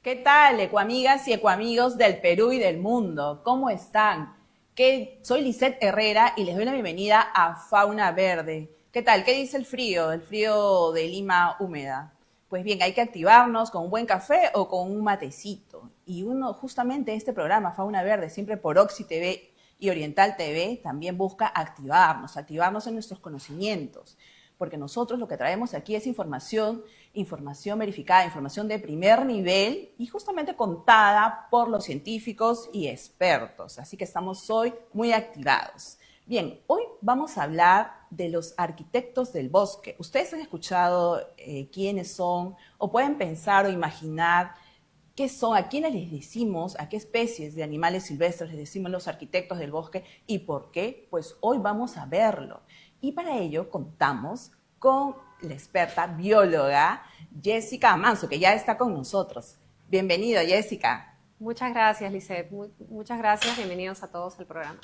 ¿Qué tal, ecoamigas y ecoamigos del Perú y del mundo? ¿Cómo están? Soy Lisette Herrera y les doy la bienvenida a Fauna Verde. ¿Qué tal? ¿Qué dice el frío de Lima húmeda? Pues bien, hay que activarnos con un buen café o con un matecito. Y justamente este programa, Fauna Verde, siempre por Oxy TV y Oriental TV, también busca activarnos en nuestros conocimientos. Porque nosotros lo que traemos aquí es información verificada, información de primer nivel y justamente contada por los científicos y expertos. Así que estamos hoy muy activados. Bien, hoy vamos a hablar de los arquitectos del bosque. ¿Ustedes han escuchado quiénes son o pueden pensar o imaginar qué son, a quiénes les decimos, a qué especies de animales silvestres les decimos los arquitectos del bosque y por qué? Pues hoy vamos a verlo. Y para ello contamos con la experta bióloga Jessica Amanso, que ya está con nosotros. Bienvenida, Jessica. Muchas gracias, Lisette. Muchas gracias. Bienvenidos a todos al programa.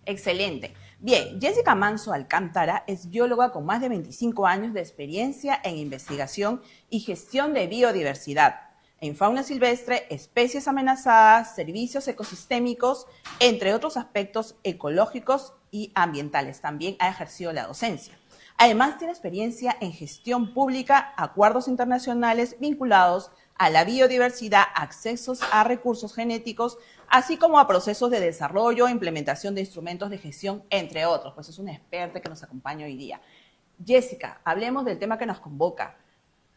Excelente. Bien, Jessica Amanso Alcántara es bióloga con más de 25 años de experiencia en investigación y gestión de biodiversidad, en fauna silvestre, especies amenazadas, servicios ecosistémicos, entre otros aspectos ecológicos y ambientales. También ha ejercido la docencia. Además, tiene experiencia en gestión pública, acuerdos internacionales vinculados a la biodiversidad, accesos a recursos genéticos, así como a procesos de desarrollo e implementación de instrumentos de gestión, entre otros. Pues es una experta que nos acompaña hoy día. Jessica, hablemos del tema que nos convoca.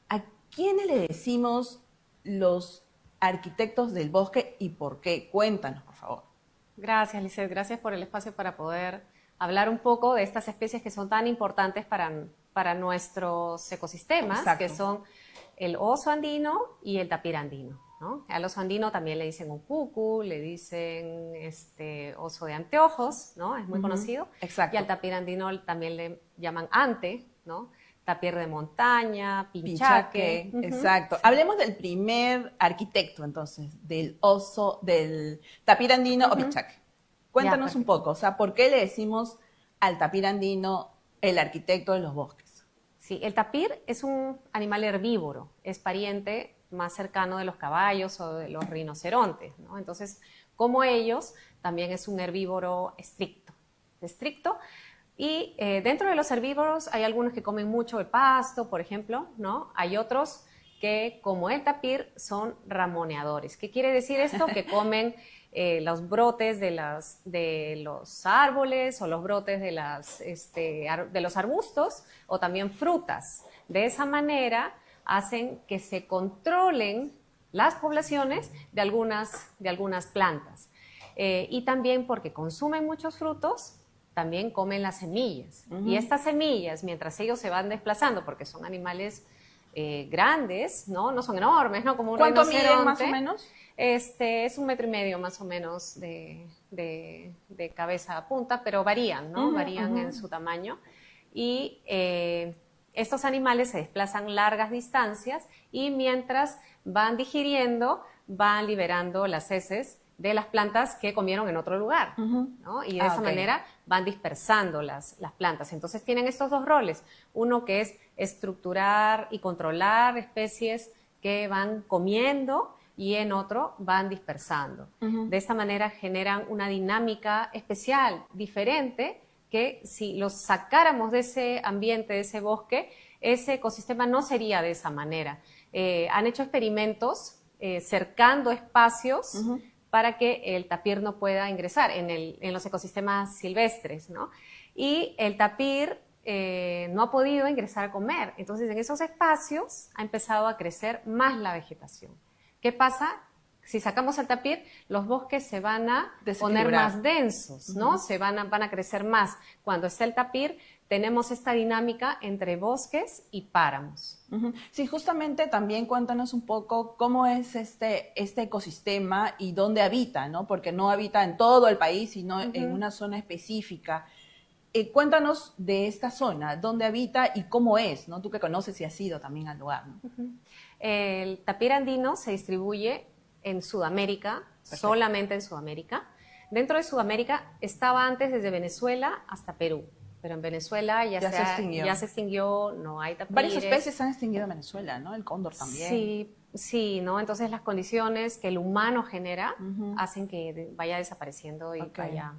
¿A quiénes le decimos los arquitectos del bosque y por qué? Cuéntanos, por favor. Gracias, Lisette. Gracias por el espacio para poder hablar un poco de estas especies que son tan importantes para nuestros ecosistemas. Exacto. Que son el oso andino y el tapir andino, ¿no? Al oso andino también le dicen uncucu, le dicen oso de anteojos, ¿no? Es muy conocido. Exacto. Y al tapir andino también le llaman ante, ¿no? Tapir de montaña, pinchaque. Exacto. Sí. Hablemos del primer arquitecto, entonces, del tapir andino o pinchaque. Cuéntanos un poco, o sea, ¿por qué le decimos al tapir andino el arquitecto de los bosques? Sí, el tapir es un animal herbívoro, es pariente más cercano de los caballos o de los rinocerontes, ¿no? Entonces, como ellos, también es un herbívoro estricto. Y dentro de los herbívoros hay algunos que comen mucho el pasto, por ejemplo, ¿no? Hay otros que, como el tapir, son ramoneadores. ¿Qué quiere decir esto? Que comen los brotes de los árboles o los brotes de los arbustos o también frutas. De esa manera hacen que se controlen las poblaciones de algunas plantas. Y también porque consumen muchos frutos, también comen las semillas. Y estas semillas, mientras ellos se van desplazando, porque son animales grandes, ¿no? No son enormes, ¿no? Como un ¿Cuánto rinoceronte. miden más o menos? Es 1,5 metros más o menos de cabeza a punta, pero varían, ¿no? Varían en su tamaño. Y estos animales se desplazan largas distancias y mientras van digiriendo, van liberando las heces de las plantas que comieron en otro lugar, ¿no? Y de esa manera van dispersando las plantas. Entonces tienen estos dos roles, uno que es estructurar y controlar especies que van comiendo y en otro van dispersando. De esta manera generan una dinámica especial, diferente, que si los sacáramos de ese ambiente, de ese bosque, ese ecosistema no sería de esa manera. Han hecho experimentos cercando espacios para que el tapir no pueda ingresar en los ecosistemas silvestres, ¿no? Y el tapir no ha podido ingresar a comer. Entonces, en esos espacios ha empezado a crecer más la vegetación. ¿Qué pasa? Si sacamos el tapir, los bosques se van a poner más densos, ¿no? Van a crecer más. Cuando está el tapir, tenemos esta dinámica entre bosques y páramos. Sí, justamente también cuéntanos un poco cómo es este ecosistema y dónde habita, ¿no? Porque no habita en todo el país, sino en una zona específica. Cuéntanos de esta zona, dónde habita y cómo es, ¿no? Tú que conoces y has ido también al lugar, ¿no? El tapir andino se distribuye en Sudamérica, solamente en Sudamérica. Dentro de Sudamérica estaba antes desde Venezuela hasta Perú, pero en Venezuela ya se extinguió, no hay tapires. Varias especies se han extinguido en Venezuela, ¿no? El cóndor también. Sí, Sí, ¿no? Entonces las condiciones que el humano genera hacen que vaya desapareciendo y Okay. vaya,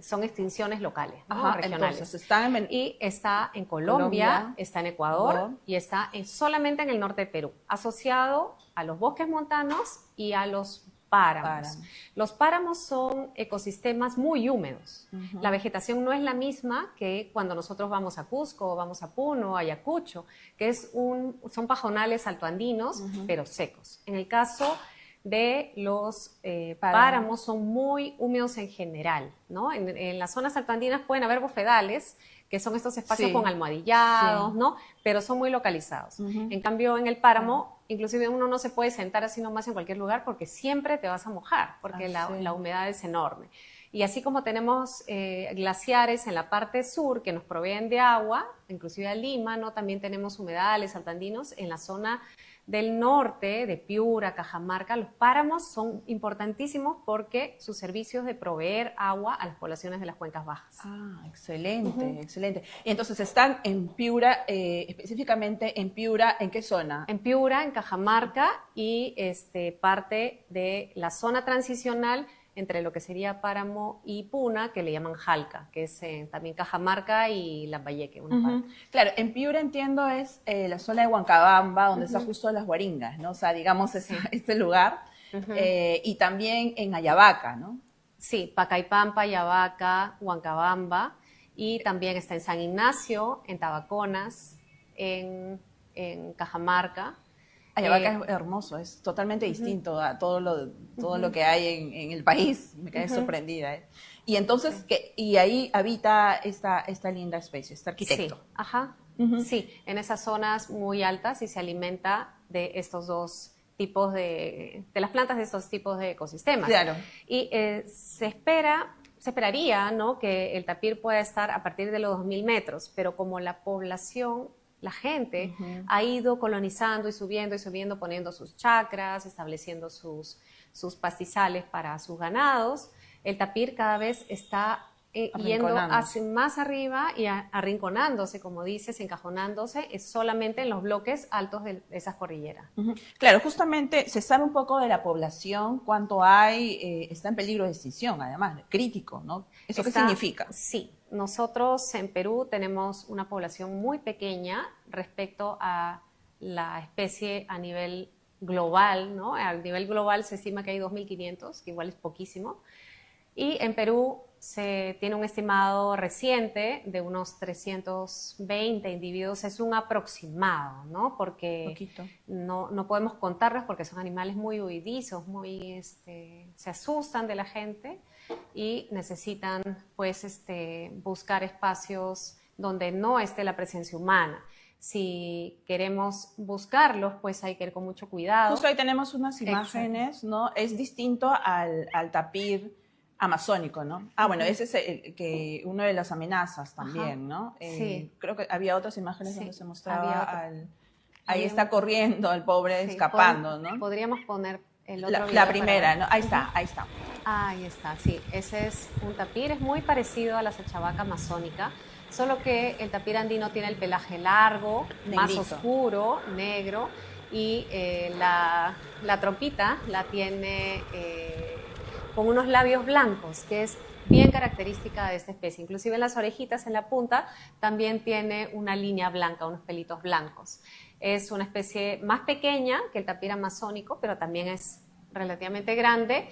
son extinciones locales, ¿no? Ajá, Regionales. entonces están Y está en Colombia, está en Ecuador y está solamente en el norte de Perú, asociado a los bosques montanos y a los páramos. Los páramos son ecosistemas muy húmedos. La vegetación no es la misma que cuando nosotros vamos a Cusco, vamos a Puno, a Ayacucho, que son pajonales altoandinos, pero secos. En el caso de los páramos son muy húmedos en general, ¿no? En las zonas altoandinas pueden haber bofedales, que son estos espacios con almohadillados, ¿no? Pero son muy localizados. En cambio, en el páramo, inclusive uno no se puede sentar así nomás en cualquier lugar porque siempre te vas a mojar, porque la humedad es enorme. Y así como tenemos glaciares en la parte sur que nos proveen de agua, inclusive a Lima, ¿no? También tenemos humedales altoandinos en la zona del norte, de Piura, Cajamarca. Los páramos son importantísimos porque sus servicios de proveer agua a las poblaciones de las cuencas bajas. Ah, excelente, excelente. Y entonces están en Piura, específicamente en Piura, ¿en qué zona? En Piura, en Cajamarca y parte de la zona transicional entre lo que sería Páramo y Puna, que le llaman Jalca, que es también Cajamarca y Lambayeque, una parte. Claro, en Piura entiendo es la zona de Huancabamba, donde está justo las Guaringas, ¿no? O sea, digamos este lugar. Y también en Ayabaca, ¿no? Sí, Pacaipampa, Ayabaca, Huancabamba, y también está en San Ignacio, en Tabaconas, en Cajamarca. Ayabaca es hermoso, es totalmente distinto a todo lo que hay en el país. Me quedé sorprendida. Y entonces, y ahí habita esta linda especie, este arquitecto. Sí, ajá. Sí, en esas zonas muy altas y se alimenta de estos dos tipos de las plantas de estos tipos de ecosistemas. Claro. Y se esperaría, ¿no?, que el tapir pueda estar a partir de los 2000 metros, pero como la población, la gente ha ido colonizando y subiendo, poniendo sus chacras, estableciendo sus pastizales para sus ganados, el tapir cada vez está yendo hacia más arriba y arrinconándose, como dices, encajonándose, es solamente en los bloques altos de esas cordilleras. Claro, justamente se sabe un poco de la población, cuánto hay, está en peligro de extinción, además, crítico, ¿no? ¿Eso qué significa? Sí, nosotros en Perú tenemos una población muy pequeña respecto a la especie a nivel global, ¿no? A nivel global se estima que hay 2.500, que igual es poquísimo, y en Perú se tiene un estimado reciente de unos 320 individuos, es un aproximado, ¿no? Porque no podemos contarlos porque son animales muy huidizos, se asustan de la gente y necesitan pues buscar espacios donde no esté la presencia humana. Si queremos buscarlos, pues hay que ir con mucho cuidado. Justo ahí tenemos unas imágenes, ¿no? Es distinto al tapir amazónico, ¿no? Ah, bueno, ese es uno de las amenazas también, ¿no? Sí. Creo que había otras imágenes donde se mostraba ahí está corriendo el pobre, escapando, ¿no? Podríamos poner el otro video. La primera, ¿no? Ahí está, ahí está. Ahí está, sí. Ese es un tapir, es muy parecido a la sachavaca amazónica, solo que el tapir andino tiene el pelaje largo, más oscuro, negro, y la trompita la tiene con unos labios blancos, que es bien característica de esta especie. Inclusive en las orejitas, en la punta, también tiene una línea blanca, unos pelitos blancos. Es una especie más pequeña que el tapir amazónico, pero también es relativamente grande.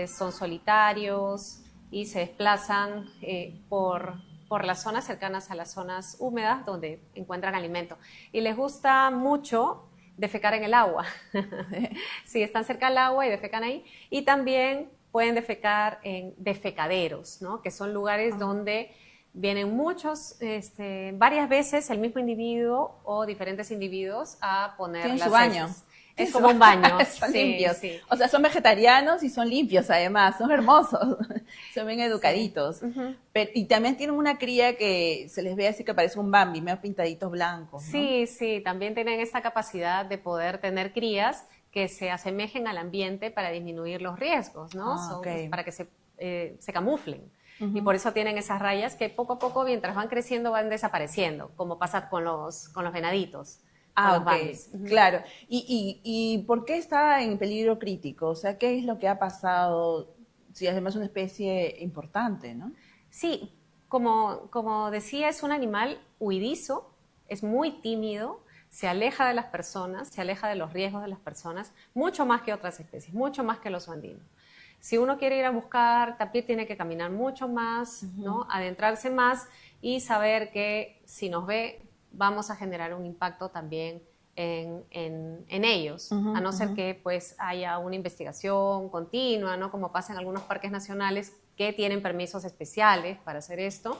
Son solitarios y se desplazan por las zonas cercanas a las zonas húmedas donde encuentran alimento. Y les gusta mucho defecar en el agua. Sí, están cerca del agua y defecan ahí. Y también pueden defecar en defecaderos, ¿no? Que son lugares donde vienen varias veces el mismo individuo o diferentes individuos a poner las su baño. heces. Es como un baño. Son limpios. Sí. O sea, son vegetarianos y son limpios además, son hermosos, son bien educaditos. Y también tienen una cría que se les ve así que parece un Bambi, medio pintaditos blancos, ¿no? Sí, sí, también tienen esta capacidad de poder tener crías que se asemejen al ambiente para disminuir los riesgos, ¿no? Para que se camuflen. Y por eso tienen esas rayas que poco a poco, mientras van creciendo, van desapareciendo, como pasa con los venaditos. Ah, los ok, Bambis. claro. ¿Y por qué está en peligro crítico? O sea, ¿qué es lo que ha pasado? Si además es una especie importante, ¿no? Sí, como decía, es un animal huidizo, es muy tímido, se aleja de las personas, se aleja de los riesgos de las personas, mucho más que otras especies, mucho más que los andinos. Si uno quiere ir a buscar tapir, tiene que caminar mucho más, ¿no? Adentrarse más y saber que si nos ve, vamos a generar un impacto también en ellos, a no ser que pues haya una investigación continua, ¿no? Como pasa en algunos parques nacionales que tienen permisos especiales para hacer esto,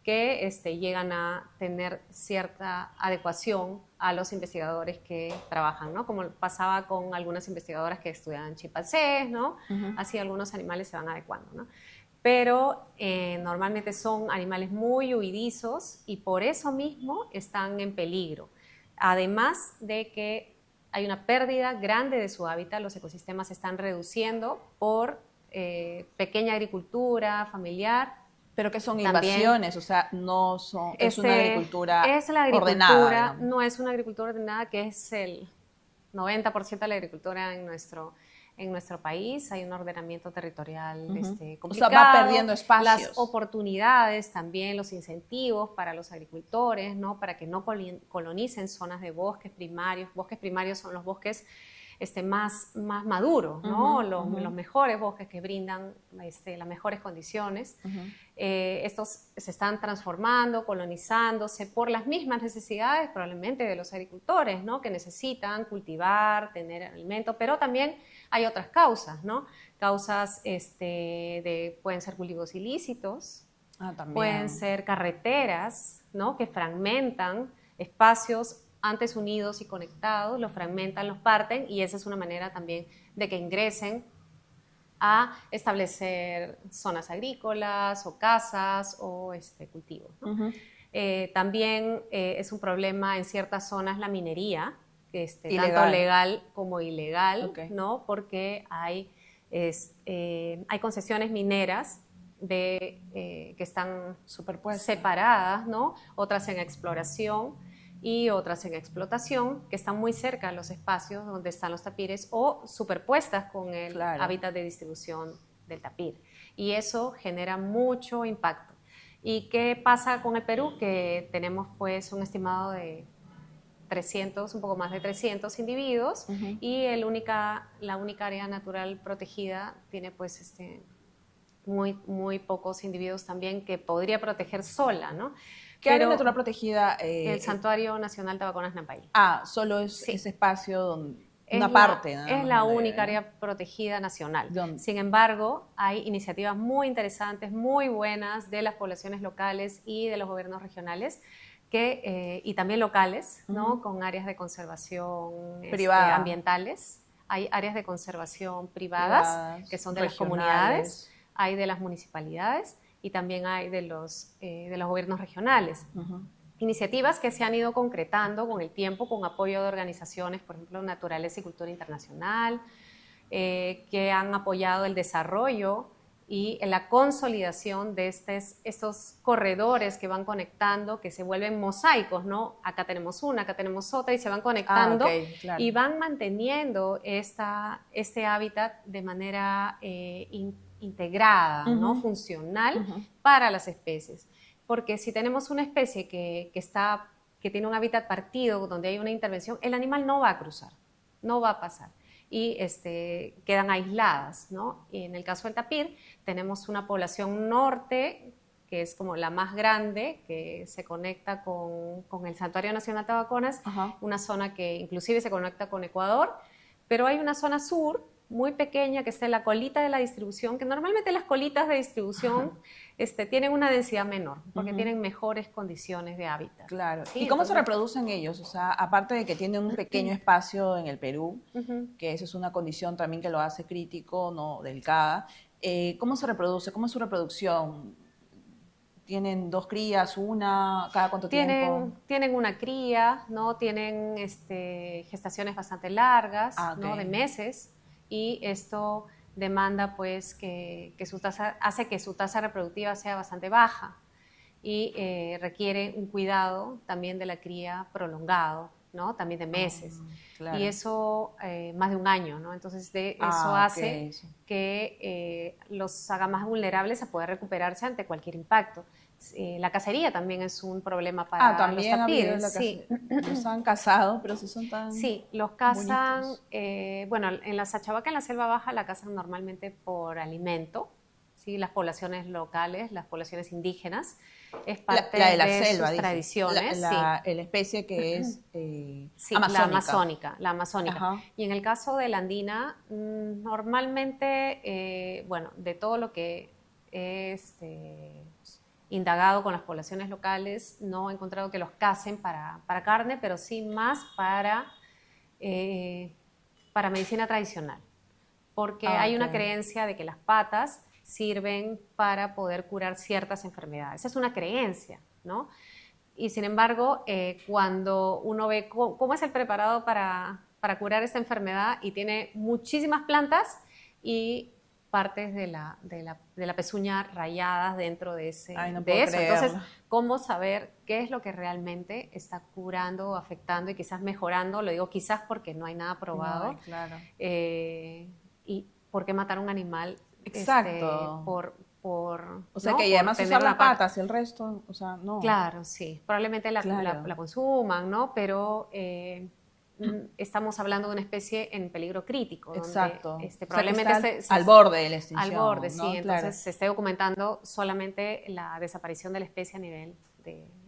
que llegan a tener cierta adecuación a los investigadores que trabajan, ¿no? Como pasaba con algunas investigadoras que estudiaban chimpancés, ¿no? Así algunos animales se van adecuando, ¿no? Pero normalmente son animales muy huidizos y por eso mismo están en peligro. Además de que hay una pérdida grande de su hábitat, los ecosistemas se están reduciendo por pequeña agricultura familiar. Pero que son También invasiones, o sea, no son, es una agricultura es la ordenada, agricultura, digamos. no es una agricultura ordenada, que es el 90% de la agricultura en nuestro país. Hay un ordenamiento territorial O sea, complicado. va perdiendo Las espacios. oportunidades también, los incentivos para los agricultores, ¿no? Para que no colonicen zonas de bosques primarios. Bosques primarios son los bosques más maduros, ¿no? Los mejores bosques que brindan las mejores condiciones. Estos se están transformando, colonizándose por las mismas necesidades probablemente de los agricultores, ¿no? Que necesitan cultivar, tener alimento, pero también hay otras causas, ¿no? Causas pueden ser cultivos ilícitos, También. pueden ser carreteras, ¿no? Que fragmentan espacios antes unidos y conectados, los fragmentan, los parten, y esa es una manera también de que ingresen a establecer zonas agrícolas o casas o cultivos, ¿no? También es un problema en ciertas zonas la minería, que tanto legal como ilegal, ¿no? Porque hay concesiones mineras que están separadas, ¿no? Otras en exploración y otras en explotación, que están muy cerca de los espacios donde están los tapires o superpuestas con el hábitat de distribución del tapir. Y eso genera mucho impacto. ¿Y qué pasa con el Perú? Que tenemos pues un estimado de 300, un poco más de 300 individuos, y la única área natural protegida tiene pues muy pocos individuos también que podría proteger sola, ¿no? ¿Qué área natural protegida? El Santuario Nacional Tabaconas Nampay. Solo es ese espacio donde es la única área protegida nacional. Sin embargo, hay iniciativas muy interesantes, muy buenas de las poblaciones locales y de los gobiernos regionales y también locales, ¿no? Con áreas de conservación ambientales. Hay áreas de conservación privadas que son de las comunidades, hay de las municipalidades y también hay de los gobiernos regionales. Iniciativas que se han ido concretando con el tiempo con apoyo de organizaciones, por ejemplo, Naturaleza y Cultura Internacional, que han apoyado el desarrollo y la consolidación de estos corredores que van conectando, que se vuelven mosaicos, ¿no? Acá tenemos una, acá tenemos otra, y se van conectando y van manteniendo este hábitat de manera integrada, ¿no? Funcional para las especies. Porque si tenemos una especie que tiene un hábitat partido, donde hay una intervención, el animal no va a cruzar, no va a pasar. Y quedan aisladas, ¿no? Y en el caso del tapir, tenemos una población norte, que es como la más grande, que se conecta con el Santuario Nacional Tabaconas, una zona que inclusive se conecta con Ecuador, pero hay una zona sur, muy pequeña, que está en la colita de la distribución, que normalmente las colitas de distribución tienen una densidad menor, porque tienen mejores condiciones de hábitat. Claro. ¿Sí? ¿Y cómo se reproducen ellos? O sea, aparte de que tienen un pequeño espacio en el Perú, que eso es una condición también que lo hace crítico, no delicada, ¿cómo se reproduce? ¿Cómo es su reproducción? ¿Tienen 2 crías, una, cada cuánto tiempo? Tienen una cría, ¿no? Tienen gestaciones bastante largas, ¿no? De meses, y esto demanda pues hace que su tasa reproductiva sea bastante baja y requiere un cuidado también de la cría prolongado, ¿no? También de meses. Claro. Y eso más de un año, ¿no? Entonces eso hace que los haga más vulnerables a poder recuperarse ante cualquier impacto. La cacería también es un problema para los tapires. Sí. Los han cazado, pero si son tan Sí, los cazan, bonitos. en la Sachabaca, en la selva baja, la cazan normalmente por alimento, ¿sí? Las poblaciones locales, las poblaciones indígenas, es parte la de la de selva, sus dice. tradiciones. La especie que es Sí, amazónica. la amazónica. Ajá. Y en el caso de la andina, normalmente, de todo lo que es indagado con las poblaciones locales, no he encontrado que los cacen para carne, pero sí más para medicina tradicional, porque hay una creencia de que las patas sirven para poder curar ciertas enfermedades. Esa es una creencia, ¿no? Y sin embargo, cuando uno ve cómo es el preparado para curar esta enfermedad y tiene muchísimas plantas y partes de la pezuña rayadas dentro de eso. Entonces, ¿cómo saber qué es lo que realmente está curando, afectando y quizás mejorando? Lo digo quizás porque no hay nada probado. No, claro. Y por qué matar a un animal. Exacto. O sea, ¿no? que y además usar las patas y el resto, o sea, no. Claro, sí. Probablemente la consuman, ¿no? Pero estamos hablando de una especie en peligro crítico. Exacto. Donde, probablemente o sea, que está al borde de la extinción. Al borde, ¿no? sí. Entonces se esté documentando solamente la desaparición de la especie a nivel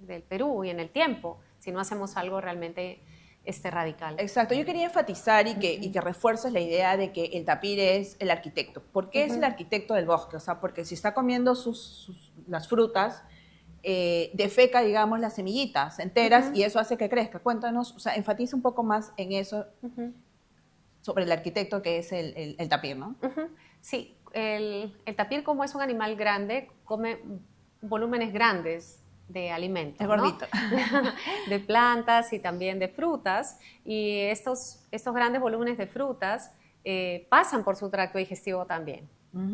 del Perú y en el tiempo, si no hacemos algo realmente radical. Exacto, yo quería enfatizar y que refuerces la idea de que el tapir es el arquitecto. ¿Por qué es el arquitecto del bosque? O sea, porque si está comiendo las frutas, defeca, digamos, las semillitas enteras y eso hace que crezca. Cuéntanos, o sea, enfatiza un poco más en eso sobre el arquitecto que es el tapir, ¿no? Sí, el tapir, como es un animal grande, come volúmenes grandes de alimentos, es gordito, ¿no? De plantas y también de frutas, y estos grandes volúmenes de frutas pasan por su tracto digestivo también.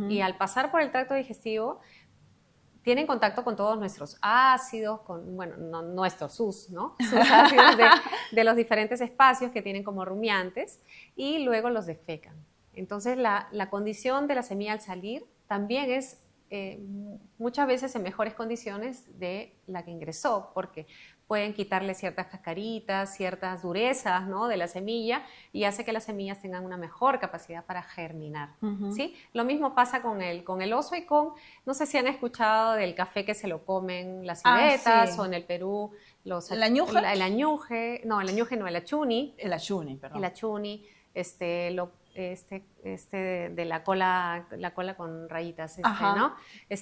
Y al pasar por el tracto digestivo tienen contacto con todos nuestros ácidos, sus ácidos de los diferentes espacios que tienen como rumiantes, y luego los defecan. Entonces la condición de la semilla al salir también es muchas veces en mejores condiciones de la que ingresó, porque pueden quitarle ciertas cascaritas, ciertas durezas, ¿no? de la semilla, y hace que las semillas tengan una mejor capacidad para germinar. ¿Sí? Lo mismo pasa con el oso y no sé si han escuchado del café que se lo comen las civetas, o en el Perú ¿El añuje? El añuje no, el achuni. El achuni, perdón. El achuni, de la cola con rayitas, ¿no?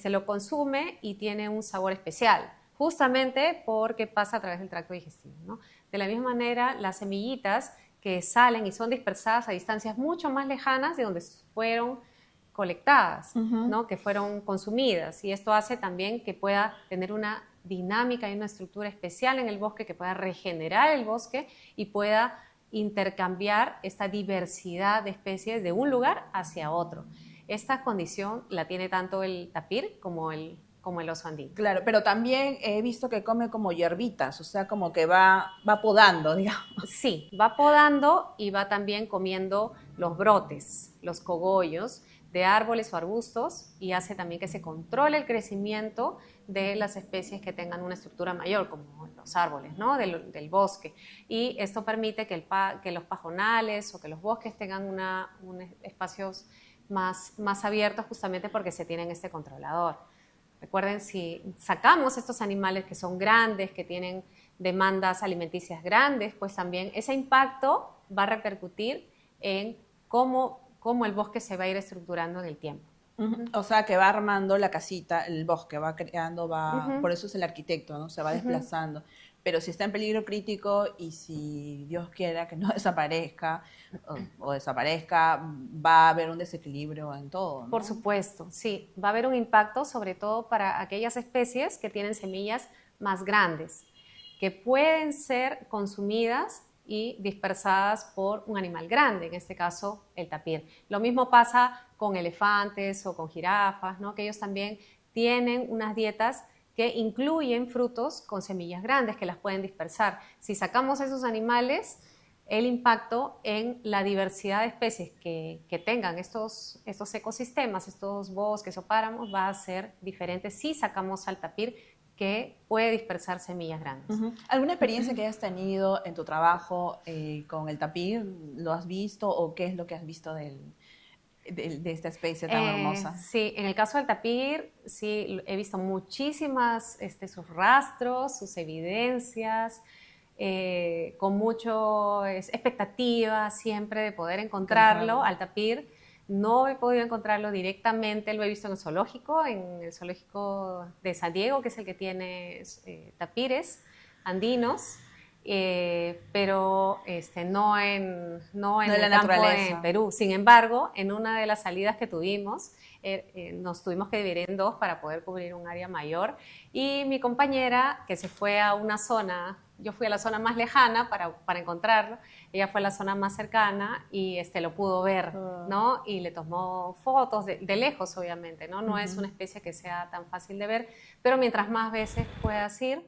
Lo consume y tiene un sabor especial, justamente porque pasa a través del tracto digestivo, ¿no? De la misma manera, las semillitas que salen y son dispersadas a distancias mucho más lejanas de donde fueron colectadas, ¿no? Que fueron consumidas, y esto hace también que pueda tener una dinámica y una estructura especial en el bosque, que pueda regenerar el bosque y pueda intercambiar esta diversidad de especies de un lugar hacia otro. Esta condición la tiene tanto el tapir como el oso andino. Claro, pero también he visto que come como hierbitas, o sea, como que va podando, digamos. Sí, va podando y va también comiendo los brotes, los cogollos de árboles o arbustos, y hace también que se controle el crecimiento de las especies que tengan una estructura mayor, como los árboles, ¿no? del bosque. Y esto permite que los pajonales o que los bosques tengan unos espacios más abiertos, justamente porque se tienen este controlador. Recuerden, si sacamos estos animales que son grandes, que tienen demandas alimenticias grandes, pues también ese impacto va a repercutir en cómo el bosque se va a ir estructurando en el tiempo. O sea, que va armando la casita, el bosque, va creando, por eso es el arquitecto, ¿no? Se va desplazando. Pero si está en peligro crítico y si Dios quiera que no desaparezca o desaparezca, va a haber un desequilibrio en todo, ¿no? Por supuesto, sí. Va a haber un impacto, sobre todo para aquellas especies que tienen semillas más grandes, que pueden ser consumidas y dispersadas por un animal grande, en este caso el tapir. Lo mismo pasa con elefantes o con jirafas, ¿no? Que ellos también tienen unas dietas que incluyen frutos con semillas grandes que las pueden dispersar. Si sacamos esos animales, el impacto en la diversidad de especies que tengan estos ecosistemas, estos bosques o páramos, va a ser diferente si sacamos al tapir, que puede dispersar semillas grandes. ¿Alguna experiencia que hayas tenido en tu trabajo con el tapir? ¿Lo has visto o qué es lo que has visto de esta especie tan hermosa? Sí, en el caso del tapir, sí, he visto muchísimas, sus rastros, sus evidencias, con mucho expectativa siempre de poder encontrarlo al tapir. No he podido encontrarlo directamente, lo he visto en el zoológico de San Diego, que es el que tiene tapires andinos, pero no en el campo de Perú. Sin embargo, en una de las salidas que tuvimos, nos tuvimos que dividir en dos para poder cubrir un área mayor, y mi compañera, que se fue a una zona, yo fui a la zona más lejana para encontrarlo, ella fue a la zona más cercana y lo pudo ver, ¿no? Y le tomó fotos de lejos, obviamente, ¿no? No es una especie que sea tan fácil de ver, pero mientras más veces puedas ir,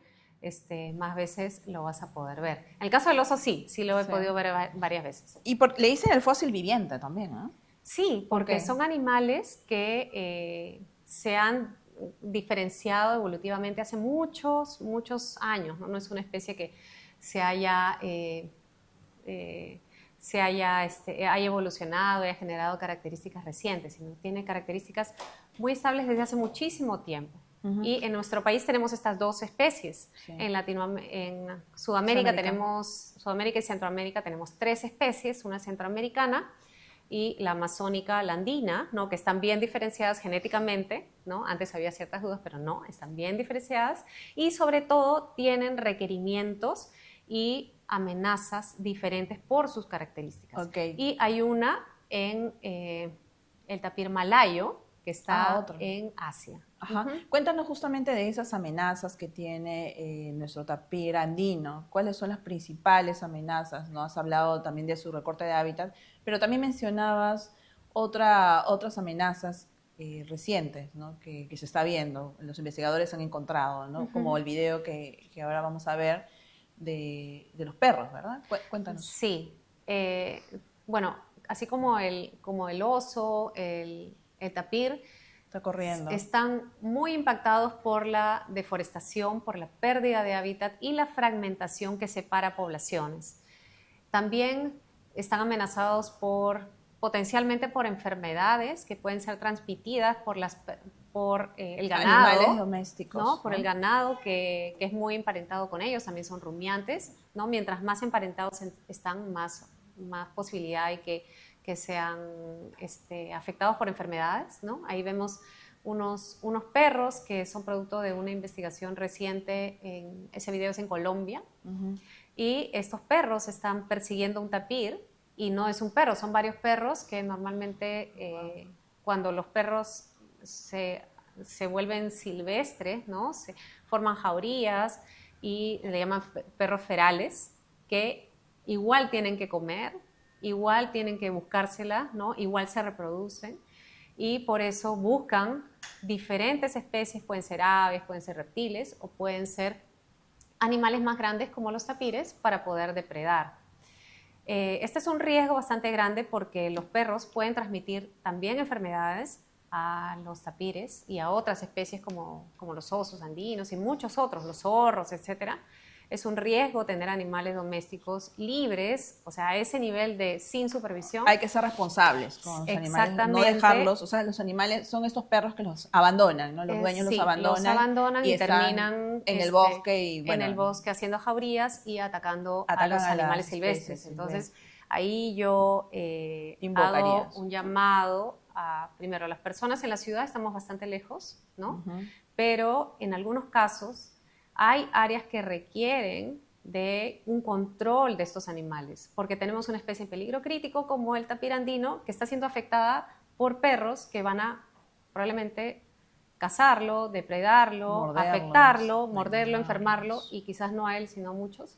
más veces lo vas a poder ver. En el caso del oso sí lo he podido ver varias veces. Y le dicen el fósil viviente también, ¿no? Sí, porque son animales que se han diferenciado evolutivamente hace muchos, muchos años, ¿no? No es una especie que haya evolucionado y haya generado características recientes, sino tiene características muy estables desde hace muchísimo tiempo. Y en nuestro país tenemos estas dos especies. Sí. En Sudamérica y Centroamérica tenemos 3 especies, una centroamericana y la amazónica, la andina, ¿no? Que están bien diferenciadas genéticamente, ¿no? Antes había ciertas dudas, pero no, están bien diferenciadas, y sobre todo tienen requerimientos y amenazas diferentes por sus características. Okay. Y hay una en el tapir malayo, que está en Asia. Ajá. Cuéntanos justamente de esas amenazas que tiene nuestro tapir andino. ¿Cuáles son las principales amenazas? ¿No? Has hablado también de su recorte de hábitat, pero también mencionabas otras amenazas recientes, ¿no? que se está viendo, los investigadores han encontrado, ¿no? Como el video que ahora vamos a ver de los perros, ¿verdad? Cuéntanos. Sí. Bueno, así como el oso, el tapir, está corriendo. Están muy impactados por la deforestación, por la pérdida de hábitat y la fragmentación que separa poblaciones. También están amenazados potencialmente por enfermedades que pueden ser transmitidas por el ganado. Animales domésticos. ¿no? Por el ganado que es muy emparentado con ellos, también son rumiantes, ¿no? Mientras más emparentados están, más posibilidad hay que sean afectados por enfermedades, ¿no? Ahí vemos unos perros que son producto de una investigación reciente, ese video es en Colombia, y estos perros están persiguiendo un tapir, y no es un perro, son varios perros que normalmente cuando los perros se vuelven silvestres, ¿no? Se forman jaurías y le llaman perros ferales, que igual tienen que comer, igual tienen que buscársela, ¿no? Igual se reproducen, y por eso buscan diferentes especies, pueden ser aves, pueden ser reptiles o pueden ser animales más grandes como los tapires para poder depredar. Este es un riesgo bastante grande porque los perros pueden transmitir también enfermedades a los tapires y a otras especies como los osos andinos y muchos otros, los zorros, etcétera. Es un riesgo tener animales domésticos libres, o sea, a ese nivel de sin supervisión. Hay que ser responsables con los animales, no dejarlos, o sea, los animales son estos perros que los abandonan, ¿no? Los dueños los abandonan y terminan en el bosque y bueno, en el bosque haciendo jaurías y atacando a los animales silvestres. Entonces, ahí yo hago un llamado primero, a las personas en la ciudad estamos bastante lejos, ¿no? Pero en algunos casos hay áreas que requieren de un control de estos animales, porque tenemos una especie en peligro crítico como el tapir andino, que está siendo afectada por perros que van a probablemente cazarlo, depredarlo, afectarlo, morderlo, enfermarlo, y quizás no a él, sino a muchos.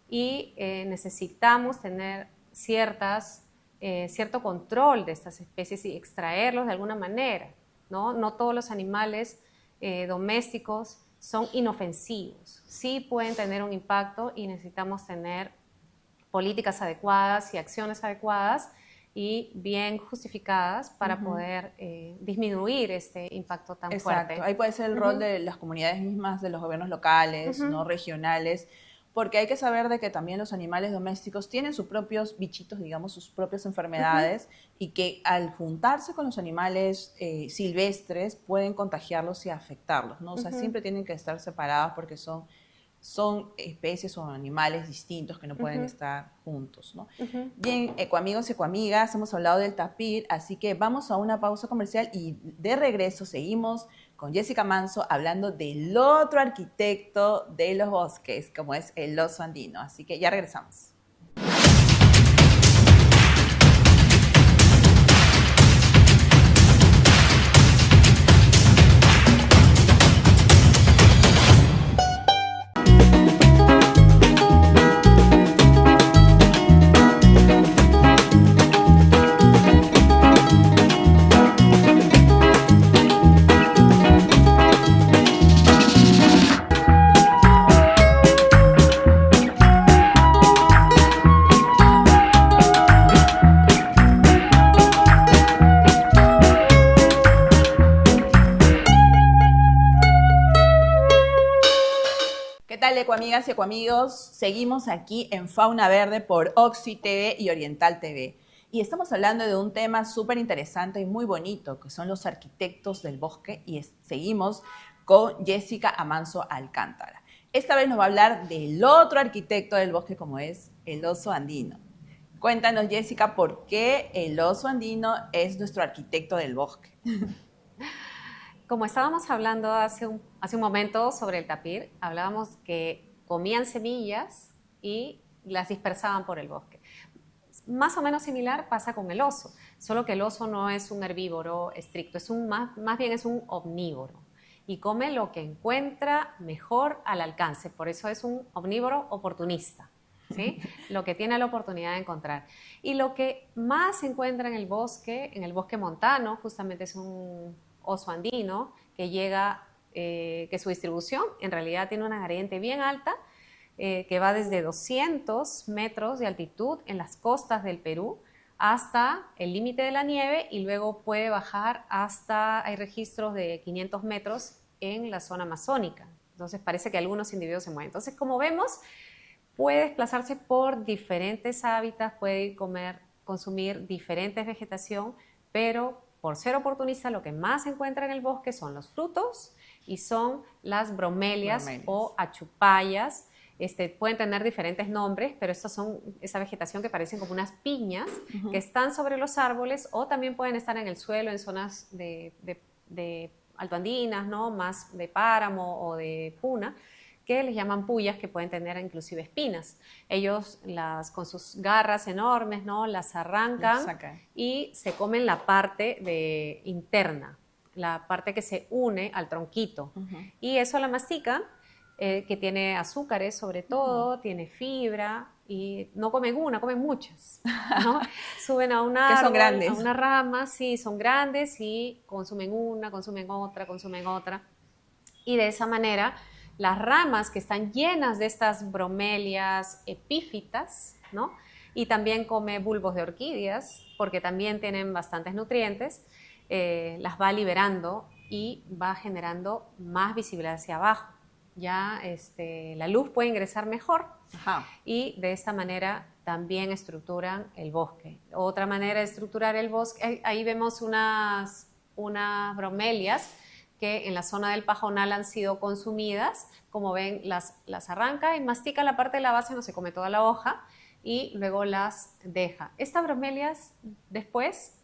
Y necesitamos tener cierto control de estas especies y extraerlos de alguna manera, ¿no? No todos los animales domésticos son inofensivos. Sí pueden tener un impacto y necesitamos tener políticas adecuadas y acciones adecuadas y bien justificadas para poder disminuir este impacto tan fuerte. Exacto, ahí puede ser el rol de las comunidades mismas, de los gobiernos locales, ¿no? Regionales, porque hay que saber de que también los animales domésticos tienen sus propios bichitos, digamos, sus propias enfermedades, y que al juntarse con los animales silvestres pueden contagiarlos y afectarlos, ¿no? O sea, siempre tienen que estar separados porque son especies o animales distintos que no pueden estar juntos, ¿no? Bien, ecoamigos y ecoamigas, hemos hablado del tapir, así que vamos a una pausa comercial y de regreso seguimos con Jessica Manso hablando del otro arquitecto de los bosques, como es el oso andino. Así que ya regresamos. Ecoamigas y ecoamigos, seguimos aquí en Fauna Verde por Oxy TV y Oriental TV. Y estamos hablando de un tema súper interesante y muy bonito, que son los arquitectos del bosque, y seguimos con Jessica Amanso Alcántara. Esta vez nos va a hablar del otro arquitecto del bosque, como es el oso andino. Cuéntanos, Jessica, ¿por qué el oso andino es nuestro arquitecto del bosque? Como estábamos hablando hace un momento sobre el tapir, hablábamos que comían semillas y las dispersaban por el bosque. Más o menos similar pasa con el oso, solo que el oso no es un herbívoro estricto, más bien es un omnívoro y come lo que encuentra mejor al alcance, por eso es un omnívoro oportunista, ¿sí? Lo que tiene la oportunidad de encontrar. Y lo que más se encuentra en el bosque montano, justamente es un oso andino que llega, que su distribución en realidad tiene una gradiente bien alta, que va desde 200 metros de altitud en las costas del Perú hasta el límite de la nieve y luego puede bajar hasta, hay registros de 500 metros en la zona amazónica. Entonces parece que algunos individuos se mueven. Entonces, como vemos, puede desplazarse por diferentes hábitats, puede consumir diferentes vegetación, pero por ser oportunista, lo que más se encuentra en el bosque son los frutos y son las bromelias o achupallas. Pueden tener diferentes nombres, pero estas son esa vegetación que parecen como unas piñas que están sobre los árboles o también pueden estar en el suelo en zonas de altoandinas, ¿no? Más de páramo o de puna, que les llaman puyas, que pueden tener inclusive espinas. Ellos con sus garras enormes, ¿no? Las arrancan y se comen la parte interna, la parte que se une al tronquito. Y eso la mastican, que tiene azúcares sobre todo, tiene fibra, y no comen una, comen muchas, ¿no? Suben a un árbol, que son grandes. A una rama, sí, son grandes y consumen una, consumen otra. Y de esa manera las ramas que están llenas de estas bromelias epífitas, ¿no? Y también come bulbos de orquídeas, porque también tienen bastantes nutrientes, las va liberando y va generando más visibilidad hacia abajo. Ya la luz puede ingresar mejor y de esta manera también estructuran el bosque. Otra manera de estructurar el bosque, ahí vemos unas bromelias que en la zona del pajonal han sido consumidas. Como ven, las arranca y mastica la parte de la base, no se come toda la hoja y luego las deja. Estas bromelias después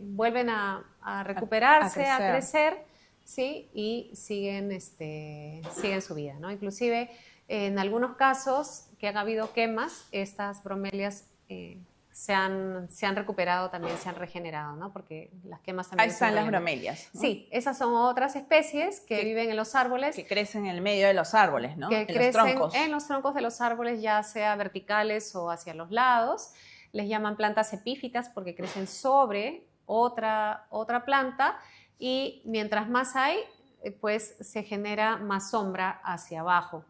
vuelven a recuperarse, a crecer, ¿sí? Y siguen su vida, ¿no? Inclusive en algunos casos que han habido quemas, estas bromelias se han recuperado también, se han regenerado, ¿no? Porque las quemas también... Ahí están las bromelias, ¿no? Sí, esas son otras especies que viven en los árboles. Que crecen en el medio de los árboles, ¿no? Que crecen en los troncos de los árboles, ya sea verticales o hacia los lados. Les llaman plantas epífitas porque crecen sobre otra planta y mientras más hay, pues se genera más sombra hacia abajo.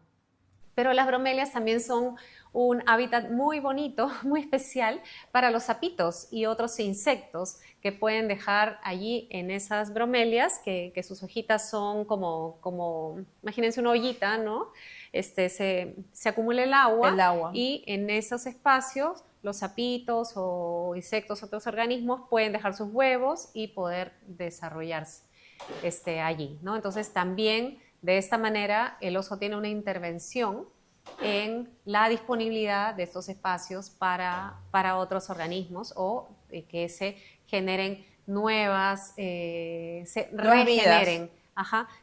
Pero las bromelias también son un hábitat muy bonito, muy especial para los sapitos y otros insectos que pueden dejar allí en esas bromelias, que sus hojitas son como, imagínense una ollita, ¿no? Se acumula el agua y en esos espacios los sapitos o insectos, otros organismos pueden dejar sus huevos y poder desarrollarse allí, ¿no? Entonces también de esta manera el oso tiene una intervención en la disponibilidad de estos espacios para otros organismos o que se generen se regeneren,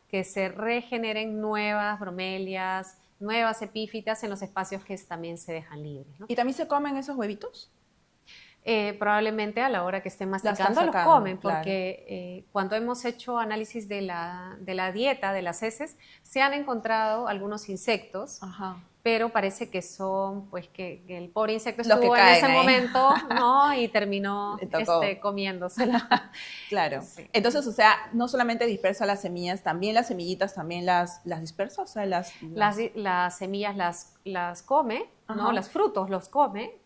que se regeneren nuevas bromelias, nuevas epífitas en los espacios que también se dejan libres, ¿no? ¿Y también se comen esos huevitos? Probablemente a la hora que estén masticando los comen, porque cuando hemos hecho análisis de la dieta de las heces, se han encontrado algunos insectos, pero parece que son, pues que el pobre insecto estuvo en ese momento, ¿no? Y terminó comiéndosela. Claro. Sí. Entonces, o sea, no solamente dispersa las semillas, también las semillitas también las dispersa, o sea, las semillas las come, ¿no? Los frutos los come.